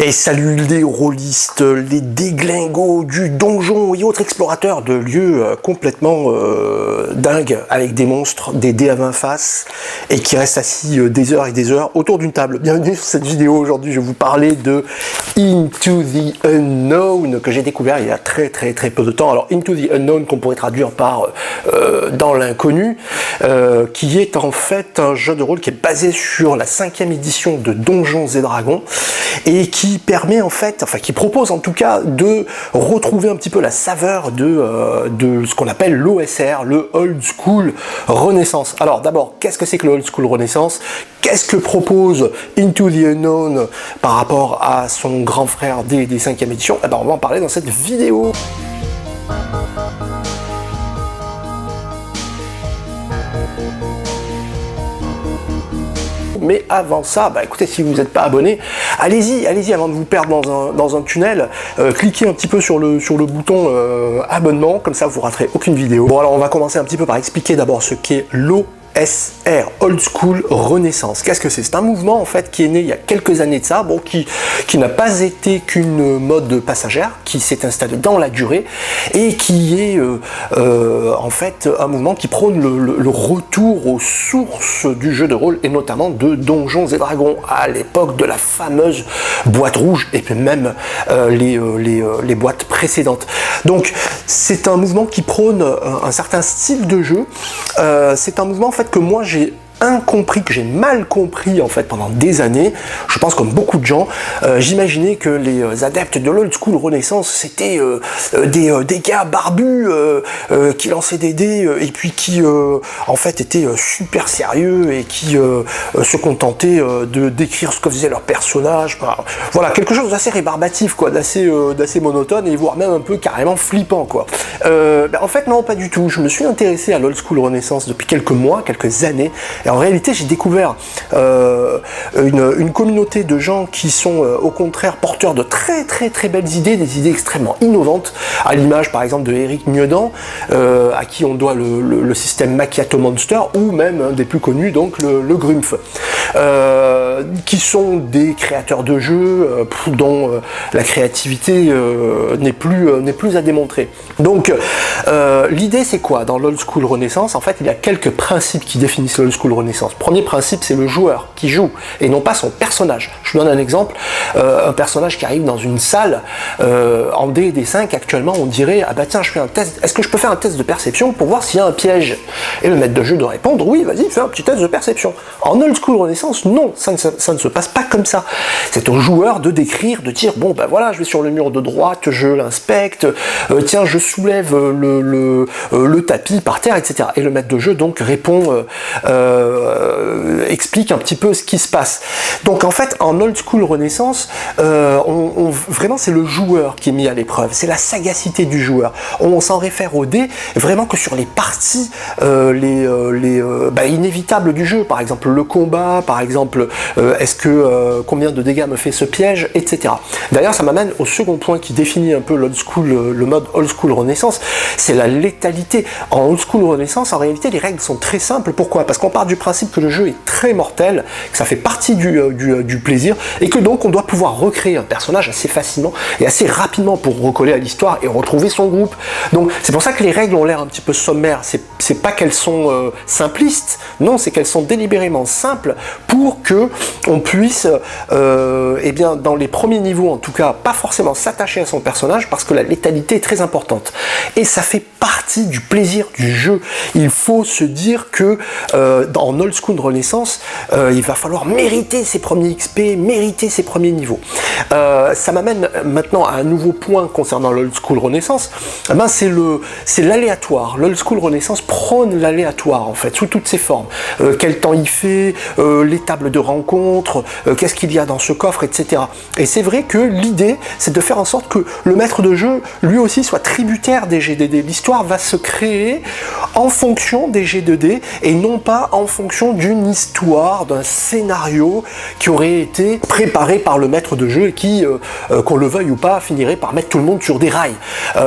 Et salut les rôlistes, les déglingos du donjon et autres explorateurs de lieux complètement dingues avec des monstres, des dés à 20 faces et qui restent assis des heures et des heures autour d'une table. Bienvenue sur cette vidéo. Aujourd'hui je vais vous parler de Into the Unknown que j'ai découvert il y a très peu de temps. Alors Into the Unknown qu'on pourrait traduire par dans l'inconnu, qui est en fait un jeu de rôle qui est basé sur la 5e édition de Donjons et Dragons et qui permet en fait, qui propose en tout cas de retrouver un petit peu la saveur de ce qu'on appelle l'OSR, le Old School Renaissance. Alors d'abord, qu'est-ce que c'est que le Old School Renaissance? Qu'est-ce que propose Into the Unknown par rapport à son grand frère des 5e éditions? Eh ben, on va en parler dans cette vidéo. Mais avant ça, écoutez, si vous n'êtes pas abonné, allez-y avant de vous perdre dans un tunnel, cliquez un petit peu sur le bouton abonnement, comme ça vous raterez aucune vidéo. Bon, alors on va commencer un petit peu par expliquer d'abord ce qu'est l'OSR, Old School Renaissance. Qu'est-ce que c'est? C'est un mouvement en fait qui est né il y a quelques années de ça, qui n'a pas été qu'une mode passagère, qui s'est installé dans la durée et qui est en fait un mouvement qui prône le retour aux sources du jeu de rôle et notamment de Donjons et Dragons à l'époque de la fameuse boîte rouge et puis même les boîtes précédentes. Donc c'est un mouvement qui prône un certain style de jeu. C'est un mouvement en fait que moi j'ai incompris, que j'ai mal compris en fait pendant des années. Je pense comme beaucoup de gens, j'imaginais que les adeptes de l'Old School Renaissance c'était des gars barbus qui lançaient des dés et puis qui en fait étaient super sérieux et qui se contentaient de décrire ce que faisaient leurs personnages. Voilà, quelque chose d'assez rébarbatif, quoi, d'assez monotone et voire même un peu carrément flippant, quoi. En fait non, pas du tout. Je me suis intéressé à l'Old School Renaissance depuis quelques mois, quelques années. Et en réalité, j'ai découvert une communauté de gens qui sont au contraire porteurs de très belles idées, des idées extrêmement innovantes, à l'image par exemple de Eric Miedan, à qui on doit le système Macchiato Monster, ou même un des plus connus, donc le Grumpf, qui sont des créateurs de jeux dont la créativité n'est plus à démontrer. Donc l'idée c'est quoi dans l'Old School Renaissance? En fait, il y a quelques principes qui définissent l'Old School Renaissance. Premier principe, c'est le joueur qui joue et non pas son personnage. Je vous donne un exemple, un personnage qui arrive dans une salle en D&D5 actuellement, on dirait ah bah tiens, je fais un test, est-ce que je peux faire un test de perception pour voir s'il y a un piège? Et le maître de jeu doit répondre oui, vas-y, fais un petit test de perception. En Old School Renaissance, non, ça ne se passe pas comme ça. C'est au joueur de décrire, de dire bon ben voilà, je vais sur le mur de droite, je l'inspecte, tiens, je soulève le tapis par terre, etc. Et le maître de jeu donc répond, explique un petit peu ce qui se passe. Donc en fait, en Old School Renaissance, vraiment c'est le joueur qui est mis à l'épreuve, c'est la sagacité du joueur. On s'en réfère au dé vraiment que sur les parties inévitables du jeu, par exemple le combat, par exemple combien de dégâts me fait ce piège, etc. D'ailleurs, ça m'amène au second point qui définit un peu l'Old School, le mode Old School Renaissance, c'est la létalité. En Old School Renaissance, en réalité, les règles sont très simples. Pourquoi? Parce qu'on part du principe que le jeu est très mortel, que ça fait partie du plaisir, et que donc on doit pouvoir recréer un personnage assez facilement et assez rapidement pour recoller à l'histoire et retrouver son groupe. Donc c'est pour ça que les règles ont l'air un petit peu sommaires. C'est pas qu'elles sont simplistes, non, c'est qu'elles sont délibérément simples pour que on puisse, dans les premiers niveaux en tout cas, pas forcément s'attacher à son personnage parce que la létalité est très importante. Et ça fait partie du plaisir du jeu. Il faut se dire que en Old School Renaissance, il va falloir mériter ses premiers XP, mériter ses premiers niveaux. Ça m'amène maintenant à un nouveau point concernant l'Old School Renaissance. C'est l'aléatoire. L'Old School Renaissance prône l'aléatoire en fait, sous toutes ses formes. Quel temps il fait, les tables de rencontre, qu'est-ce qu'il y a dans ce coffre, etc. Et c'est vrai que l'idée, c'est de faire en sorte que le maître de jeu, lui aussi, soit tributaire des G2D. L'histoire va se créer en fonction des G2D et non pas en fonction d'une histoire, d'un scénario qui aurait été préparé par le maître de jeu et qui, qu'on le veuille ou pas, finirait par mettre tout le monde sur des rails.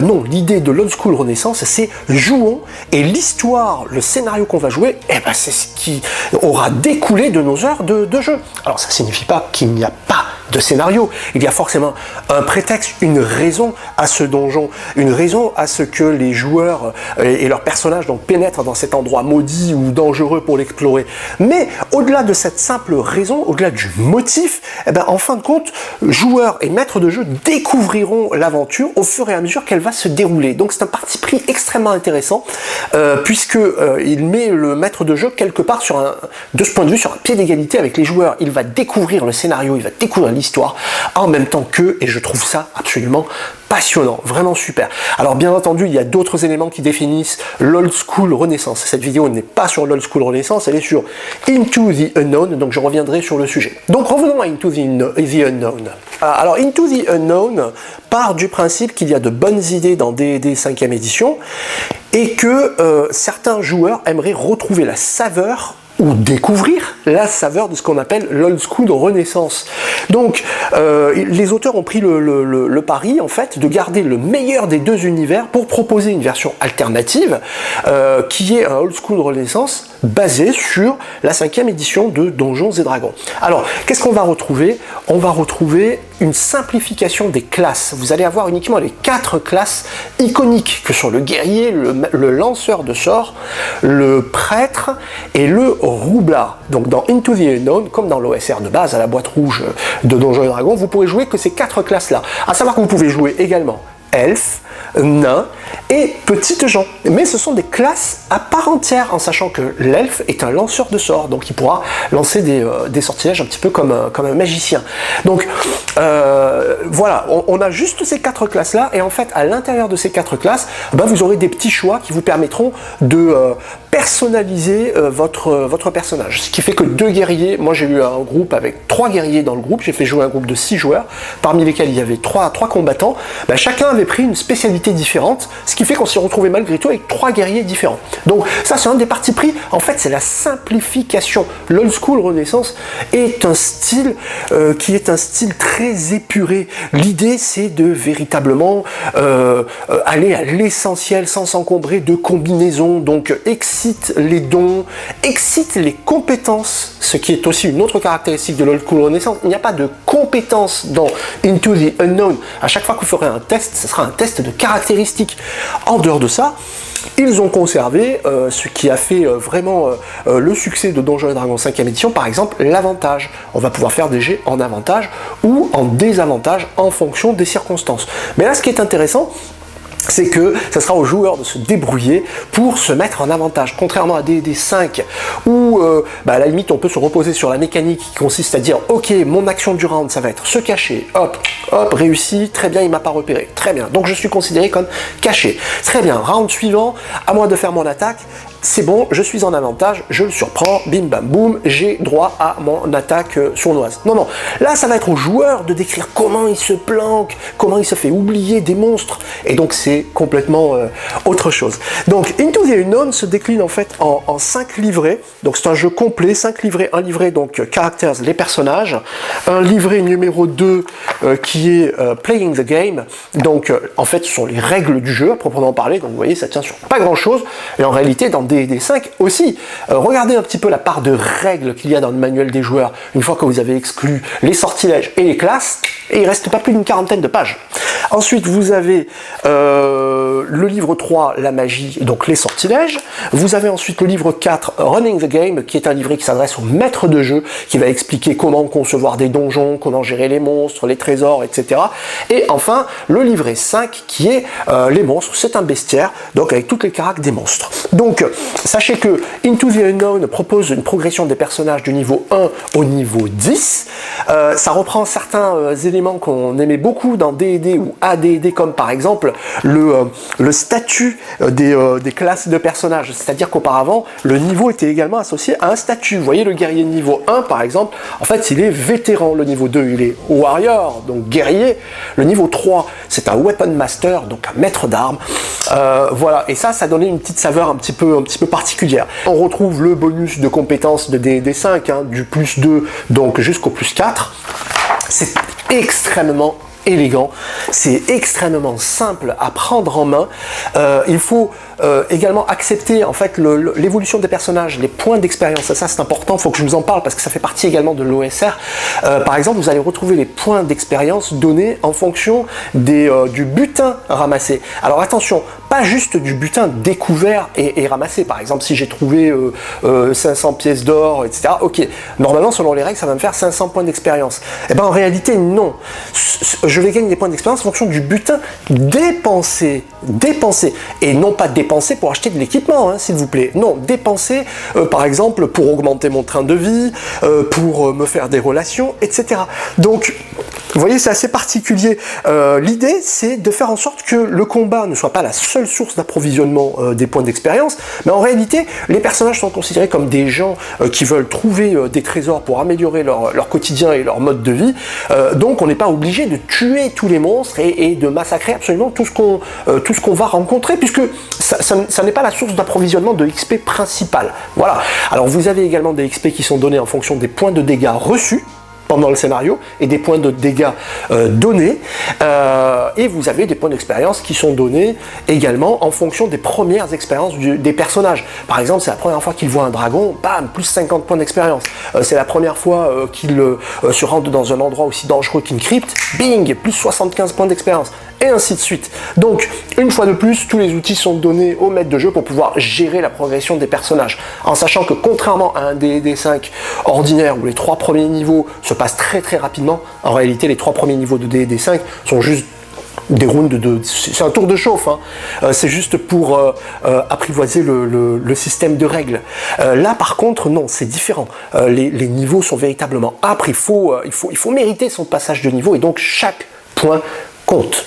Non, l'idée de l'Old School Renaissance, c'est jouons et l'histoire, le scénario qu'on va jouer, c'est ce qui aura découlé de nos heures de jeu. Alors ça signifie pas qu'il n'y a pas de scénario, il y a forcément un prétexte, une raison à ce donjon, une raison à ce que les joueurs et leurs personnages donc pénètrent dans cet endroit maudit ou dangereux pour l'explorer. Mais au-delà de cette simple raison, au-delà du motif, eh ben, en fin de compte, joueurs et maîtres de jeu découvriront l'aventure au fur et à mesure qu'elle va se dérouler. Donc c'est un parti pris extrêmement intéressant puisque il met le maître de jeu quelque part de ce point de vue sur un pied d'égalité avec les joueurs. Il va découvrir le scénario, il va découvrir l'histoire en même temps qu'eux, et je trouve ça absolument passionnant, vraiment super. Alors bien entendu, il y a d'autres éléments qui définissent l'old school renaissance. Cette vidéo n'est pas sur l'old school renaissance, elle est sur Into the Unknown, donc je reviendrai sur le sujet. Donc revenons à Into the Unknown. Alors Into the Unknown part du principe qu'il y a de bonnes idées dans D&D 5e édition et que certains joueurs aimeraient retrouver la saveur ou découvrir la saveur de ce qu'on appelle l'old school renaissance. Donc, les auteurs ont pris le pari, en fait, de garder le meilleur des deux univers pour proposer une version alternative qui est un old school renaissance basé sur la 5e édition de Donjons et Dragons. Alors, qu'est-ce qu'on va retrouver? On va retrouver une simplification des classes. Vous allez avoir uniquement les 4 classes iconiques que sont le guerrier, le lanceur de sorts, le prêtre et le roublard. Donc dans Into the Unknown, comme dans l'OSR de base à la boîte rouge de Donjons et Dragons, vous pourrez jouer que ces 4 classes-là. À savoir que vous pouvez jouer également elfes, nains et petites gens. Mais ce sont des classes à part entière, en sachant que l'elfe est un lanceur de sorts, donc il pourra lancer des sortilèges un petit peu comme un magicien. Donc voilà, on a juste ces 4 classes-là, et en fait, à l'intérieur de ces 4 classes, ben, vous aurez des petits choix qui vous permettront de personnaliser votre personnage. Ce qui fait que 2 guerriers, moi j'ai eu un groupe avec 3 guerriers dans le groupe, j'ai fait jouer un groupe de 6 joueurs, parmi lesquels il y avait 3 combattants, ben, chacun avait pris une spécialité différente, ce qui fait qu'on s'est retrouvé malgré tout avec 3 guerriers différents. Donc ça c'est un des partis pris, en fait c'est la simplification. L'old school renaissance est un style qui est un style très épuré. L'idée c'est de véritablement aller à l'essentiel sans s'encombrer de combinaisons, donc excite les dons, excite les compétences, ce qui est aussi une autre caractéristique de l'old school renaissance. Il n'y a pas de compétences dans Into the Unknown. À chaque fois que vous ferez un test, ce sera un test de caractéristiques. En dehors de ça, ils ont conservé ce qui a fait vraiment le succès de Donjons et Dragons 5e édition, par exemple l'avantage. On va pouvoir faire des jets en avantage ou en désavantage en fonction des circonstances. Mais là, ce qui est intéressant, c'est que ça sera aux joueurs de se débrouiller pour se mettre en avantage. Contrairement à D&D 5, où à la limite on peut se reposer sur la mécanique qui consiste à dire ok, mon action du round ça va être se cacher, hop, hop, réussi, très bien, il m'a pas repéré, très bien, donc je suis considéré comme caché. Très bien, round suivant, à moi de faire mon attaque, c'est bon, je suis en avantage, je le surprends, bim bam boum, j'ai droit à mon attaque sournoise. Non, non, là ça va être au joueur de décrire comment il se planque, comment il se fait oublier des monstres, et donc c'est complètement autre chose. Donc Into the Unknown se décline en fait en 5 livrets, donc c'est un jeu complet, 5 livrets, un livret donc Characters, les personnages, un livret numéro 2 qui est Playing the Game, donc en fait ce sont les règles du jeu à proprement parler, donc vous voyez ça tient sur pas grand chose, et en réalité dans D&D 5 aussi. Regardez un petit peu la part de règles qu'il y a dans le manuel des joueurs, une fois que vous avez exclu les sortilèges et les classes, et il reste pas plus d'une 40aine de pages. Ensuite, vous avez le livre 3, la magie, donc les sortilèges. Vous avez ensuite le livre 4, Running the Game, qui est un livret qui s'adresse au maître de jeu, qui va expliquer comment concevoir des donjons, comment gérer les monstres, les trésors, etc. Et enfin, le livret 5, qui est les monstres. C'est un bestiaire, donc avec toutes les caractères des monstres. Donc, sachez que Into the Unknown propose une progression des personnages du niveau 1 au niveau 10. Ça reprend certains éléments qu'on aimait beaucoup dans D&D ou AD&D, comme par exemple le statut des classes de personnages. C'est-à-dire qu'auparavant, le niveau était également associé à un statut. Vous voyez, le guerrier niveau 1, par exemple, en fait, il est vétéran. Le niveau 2, il est warrior, donc guerrier. Le niveau 3, c'est un weapon master, donc un maître d'armes. Voilà, et ça donnait une petite saveur un petit peu particulière. On retrouve le bonus de compétences de D&D 5, hein, du plus 2 donc jusqu'au plus 4. C'est extrêmement élégant, c'est extrêmement simple à prendre en main. Il faut également accepter en fait l'évolution des personnages, les points d'expérience. Ça c'est important, il faut que je vous en parle parce que ça fait partie également de l'OSR. Par exemple, vous allez retrouver les points d'expérience donnés en fonction du butin ramassé. Alors attention, pas juste du butin découvert et ramassé. Par exemple, si j'ai trouvé 500 pièces d'or, etc. Ok, normalement selon les règles, ça va me faire 500 points d'expérience. Et bien en réalité, non. Je vais gagner des points d'expérience en fonction du butin dépensé. Et non pas dépensé pour acheter de l'équipement, hein, s'il vous plaît. Non, dépensé, par exemple, pour augmenter mon train de vie, pour me faire des relations, etc. Donc, vous voyez, c'est assez particulier. L'idée, c'est de faire en sorte que le combat ne soit pas la seule source d'approvisionnement des points d'expérience, mais en réalité, les personnages sont considérés comme des gens qui veulent trouver des trésors pour améliorer leur quotidien et leur mode de vie. Donc, on n'est pas obligé de tuer tous les monstres et de massacrer absolument tout ce qu'on va rencontrer, puisque ça n'est pas la source d'approvisionnement de XP principale. Voilà. Alors, vous avez également des XP qui sont donnés en fonction des points de dégâts reçus pendant le scénario et des points de dégâts donnés, et vous avez des points d'expérience qui sont donnés également en fonction des premières expériences des personnages. Par exemple, c'est la première fois qu'ils voient un dragon, bam, plus 50 points d'expérience. C'est la première fois qu'ils se rendent dans un endroit aussi dangereux qu'une crypte, bing, plus 75 points d'expérience, et ainsi de suite. Donc, une fois de plus, tous les outils sont donnés au maître de jeu pour pouvoir gérer la progression des personnages, en sachant que contrairement à un D&D5 ordinaire où les 3 premiers niveaux se passent très très rapidement, en réalité les 3 premiers niveaux de D&D5 sont juste des rounds c'est un tour de chauffe, hein. C'est juste pour apprivoiser le système de règles. Là par contre non, c'est différent. Les niveaux sont véritablement âpres, il faut mériter son passage de niveau et donc chaque point compte.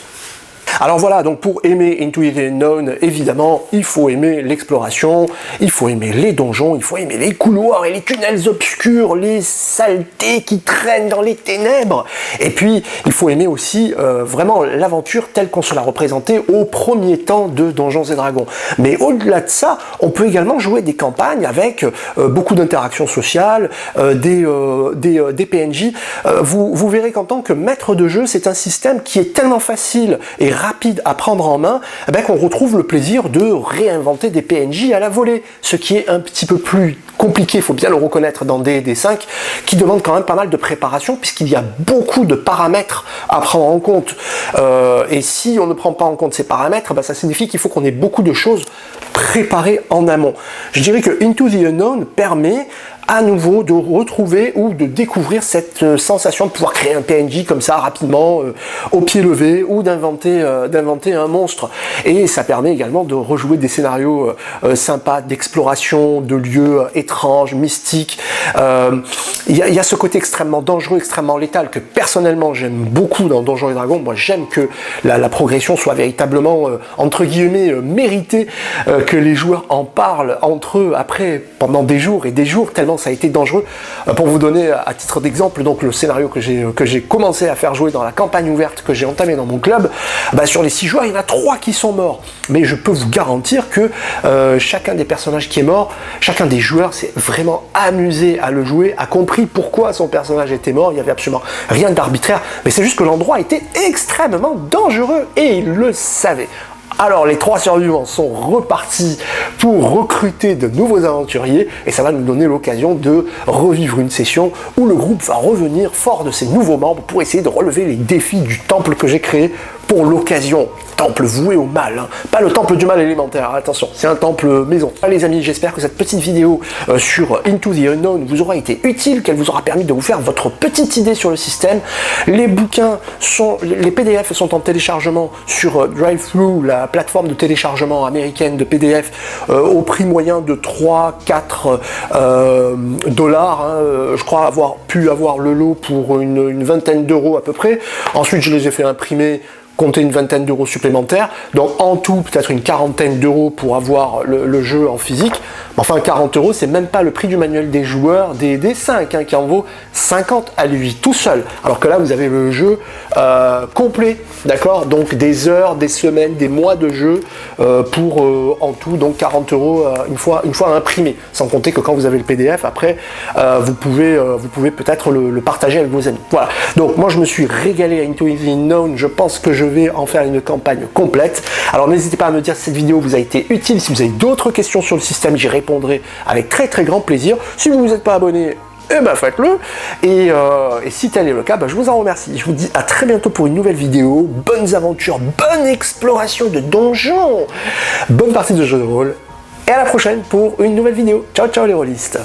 Alors voilà, donc pour aimer Into the Unknown, évidemment, il faut aimer l'exploration, il faut aimer les donjons, il faut aimer les couloirs et les tunnels obscurs, les saletés qui traînent dans les ténèbres. Et puis, il faut aimer aussi vraiment l'aventure telle qu'on se l'a représentée au premier temps de Donjons et Dragons. Mais au-delà de ça, on peut également jouer des campagnes avec beaucoup d'interactions sociales, des PNJ. Vous verrez qu'en tant que maître de jeu, c'est un système qui est tellement facile et rapide à prendre en main, qu'on retrouve le plaisir de réinventer des PNJ à la volée, ce qui est un petit peu plus compliqué, il faut bien le reconnaître, dans D&D5, qui demande quand même pas mal de préparation, puisqu'il y a beaucoup de paramètres à prendre en compte. Et si on ne prend pas en compte ces paramètres, ça signifie qu'il faut qu'on ait beaucoup de choses préparées en amont. Je dirais que Into the Unknown permet à nouveau de retrouver ou de découvrir cette sensation de pouvoir créer un PNJ comme ça rapidement au pied levé, ou d'inventer un monstre. Et ça permet également de rejouer des scénarios sympas d'exploration de lieux étranges, mystiques. Il y a ce côté extrêmement dangereux, extrêmement létal que personnellement j'aime beaucoup dans Donjons et Dragons. Moi j'aime que la progression soit véritablement entre guillemets méritée, que les joueurs en parlent entre eux après pendant des jours et des jours, tellement ça a été dangereux. Pour vous donner à titre d'exemple, donc le scénario que j'ai commencé à faire jouer dans la campagne ouverte que j'ai entamée dans mon club, sur les 6 joueurs, il y en a 3 qui sont morts. Mais je peux vous garantir que chacun des personnages qui est mort, chacun des joueurs s'est vraiment amusé à le jouer, a compris pourquoi son personnage était mort. Il n'y avait absolument rien d'arbitraire, mais c'est juste que l'endroit était extrêmement dangereux et il le savait. Alors les 3 survivants sont repartis pour recruter de nouveaux aventuriers et ça va nous donner l'occasion de revivre une session où le groupe va revenir fort de ses nouveaux membres pour essayer de relever les défis du temple que j'ai créé pour l'occasion. Temple voué au mal, hein. Pas le temple du mal élémentaire, attention, c'est un temple maison. Allez les amis, j'espère que cette petite vidéo sur Into the Unknown vous aura été utile, qu'elle vous aura permis de vous faire votre petite idée sur le système. Les PDF sont en téléchargement sur DriveThru, la plateforme de téléchargement américaine de PDF, au prix moyen de 3-4 dollars. Je crois avoir pu avoir le lot pour une vingtaine d'euros à peu près. Ensuite, je les ai fait imprimer comptez une vingtaine d'euros supplémentaires, donc en tout peut-être une quarantaine d'euros pour avoir le jeu en physique. Enfin 40 euros, c'est même pas le prix du manuel des joueurs des 5 hein, qui en vaut 50 à lui tout seul. Alors que là vous avez le jeu complet, d'accord, donc des heures, des semaines, des mois de jeu pour en tout donc 40 euros une fois imprimé. Sans compter que quand vous avez le PDF après vous pouvez peut-être le partager avec vos amis. Voilà. Donc moi je me suis régalé à Into the Unknown. Je pense que je vais en faire une campagne complète. Alors n'hésitez pas à me dire si cette vidéo vous a été utile. Si vous avez d'autres questions sur le système, j'y répondrai avec très très grand plaisir. Si vous ne vous êtes pas abonné, eh ben faites-le. Et si tel est le cas, je vous en remercie. Je vous dis à très bientôt pour une nouvelle vidéo. Bonnes aventures, bonne exploration de donjons, bonne partie de jeu de rôle. Et à la prochaine pour une nouvelle vidéo. Ciao ciao les rôlistes.